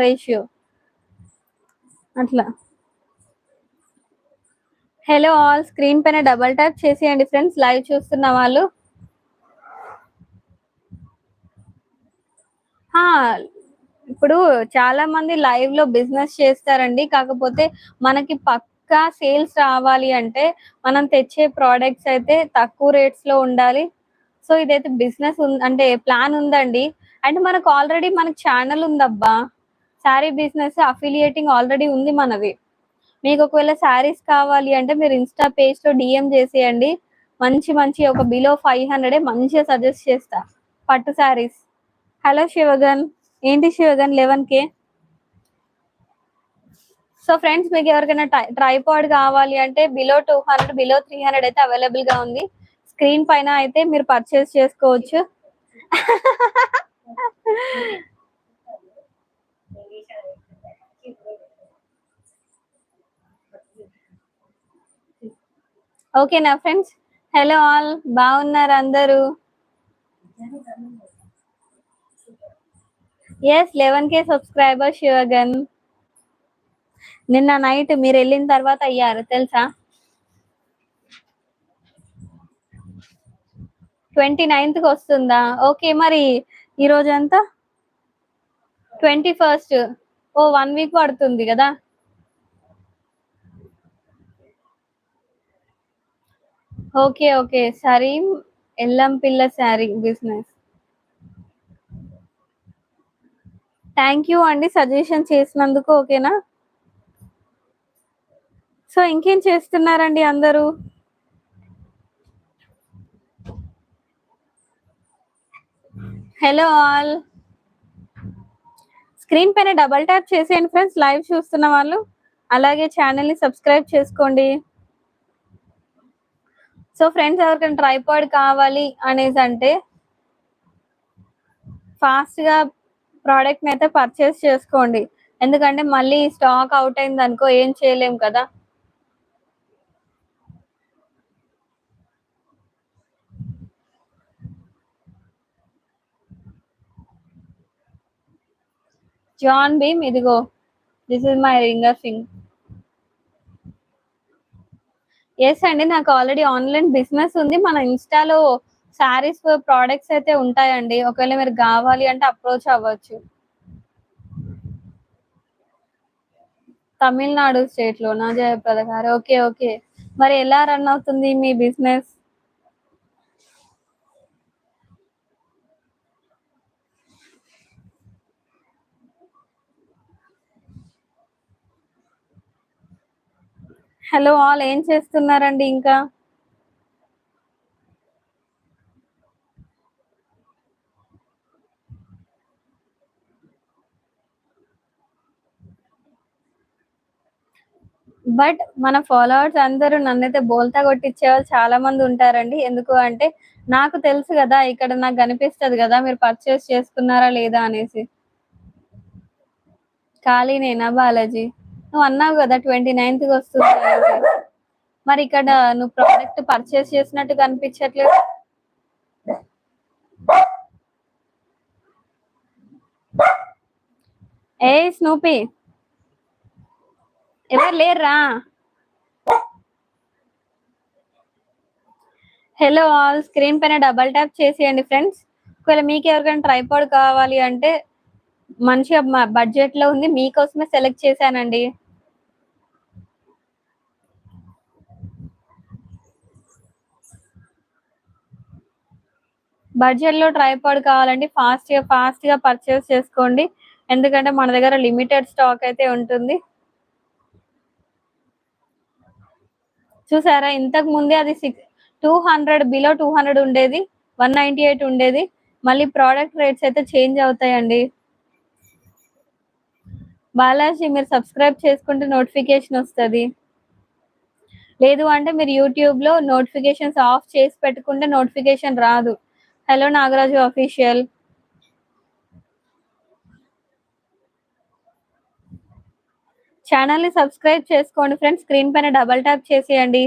Ratio అట్లా. Hello all, screen పైన double tap చేసేయండి ఫ్రెండ్స్, లైవ్ చూస్తున్న వాళ్ళు. ఇప్పుడు చాలా మంది లైవ్ లో బిజినెస్ చేస్తారండి. కాకపోతే మనకి పక్కా సేల్స్ రావాలి అంటే మనం తెచ్చే ప్రోడక్ట్స్ అయితే తక్కువ రేట్స్ లో ఉండాలి. సో ఇదైతే బిజినెస్ అంటే ప్లాన్ ఉందండి. అండ్ మనకు ఆల్రెడీ మనకి channel ఉందబ్బా, sari business affiliating already ఉంది మనది. మీకు ఒకవేళ శారీస్ కావాలి అంటే మీరు ఇన్స్టా పేజ్ లో డిఎం చేసేయండి. మంచి మంచి ఒక బిలో 500 మంచిగా సజెస్ట్ చేస్తా పట్టు శారీస్. హలో శివగన్, ఏంటి శివగన్ 11K? సో ఫ్రెండ్స్, మీకు ఎవరికైనా ట్రైపాడ్ కావాలి అంటే బిలో 200 బిలో 300 అయితే అవైలబుల్ గా ఉంది. స్క్రీన్ పైన అయితే మీరు పర్చేస్ చేసుకోవచ్చు. ఓకేనా ఫ్రెండ్స్? హలో ఆల్, బాగున్నారు అందరూ? Yes, 11K subscriber Shivagan. నిన్న నైట్ మీరు వెళ్ళిన తర్వాత అయ్యారు తెలుసా? 29th వస్తుందా? ఓకే, మరి ఈ రోజు ఎంత? 21st. ఓ 1 వీక్ పడుతుంది కదా. ఓకే ఓకే, సరే. ఎల్లం పిల్ల శారీ బిజినెస్. థ్యాంక్ యూ అండి సజెషన్ చేసినందుకు. ఓకేనా? సో ఇంకేం చేస్తున్నారండి అందరూ? హలో ఆల్, స్క్రీన్ పైన డబల్ ట్యాప్ చేసేయండి ఫ్రెండ్స్, లైవ్ చూస్తున్న వాళ్ళు. అలాగే ఛానల్ ని సబ్స్క్రైబ్ చేసుకోండి. సో ఫ్రెండ్స్, ఎవరికైనా ట్రైపాడ్ కావాలి అనేసి అంటే ఫాస్ట్ గా ప్రోడక్ట్ ని అయితే పర్చేస్ చేసుకోండి. ఎందుకంటే మళ్ళీ స్టాక్ అవుట్ అయింది అనుకో ఏం చేయలేం కదా. జాన్ బీమ్, ఇదిగో దిస్ ఇస్ మై రింగర్ సింగ్. ఎస్ అండి, నాకు ఆల్రెడీ ఆన్లైన్ బిజినెస్ ఉంది. మన ఇన్స్టాలో శారీస్ ప్రోడక్ట్స్ అయితే ఉంటాయండి. ఒకవేళ మీరు కావాలి అంటే అప్రోచ్ అవ్వచ్చు. తమిళనాడు స్టేట్ లోనా జయప్రద గారు? ఓకే ఓకే, మరి ఎలా రన్ అవుతుంది మీ బిజినెస్? హలో ఆల్, ఏం చేస్తున్నారండి ఇంకా? బట్ మన ఫాలోవర్స్ అందరూ నన్నైతే బోల్తా కొట్టించే వాళ్ళు చాలా మంది ఉంటారండి. ఎందుకు అంటే నాకు తెలుసు కదా, ఇక్కడ నాకు కనిపిస్తుంది కదా మీరు పర్చేస్ చేసుకున్నారా లేదా అనేసి. ఖాళీనేనా బాలాజీ? నువ్వు అన్నావు కదా 29th వస్తుంది అనేసి. మరి ఇక్కడ నువ్వు ప్రోడక్ట్ పర్చేస్ చేసినట్టు కనిపించట్లేదు. ఏ స్నూపీ, ఎవరు లేరురా? హలో ఆల్, స్క్రీన్ పైన డబల్ ట్యాప్ చేసేయండి ఫ్రెండ్స్. ఒకవేళ మీకు ఎవరికైనా ట్రైపాడ్ కావాలి అంటే మంచిగా బడ్జెట్ లో ఉంది, మీకోసమే సెలెక్ట్ చేశానండి. బడ్జెట్ లో ట్రైపాడ్ కావాలంటే ఫాస్ట్ గా పర్చేస్ చేసుకోండి. ఎందుకంటే మన దగ్గర లిమిటెడ్ స్టాక్ అయితే ఉంటుంది. చూసారా, ఇంతకు ముందే అది 200 బిలో 200 ఉండేది, 198 ఉండేది. మళ్ళీ ప్రోడక్ట్ రేట్స్ అయితే చేంజ్ అవుతాయండి. బాలాజీ, మీరు సబ్స్క్రైబ్ చేసుకుంటే నోటిఫికేషన్ వస్తుంది. లేదు అంటే మీరు యూట్యూబ్ లో నోటిఫికేషన్స్ ఆఫ్ చేసి పెట్టుకుంటే నోటిఫికేషన్ రాదు. హలో నాగరాజు అఫీషియల్, ఛానల్ ని సబ్స్క్రైబ్ చేసుకోండి ఫ్రెండ్స్, స్క్రీన్ పైన డబల్ ట్యాప్ చేసేయండి.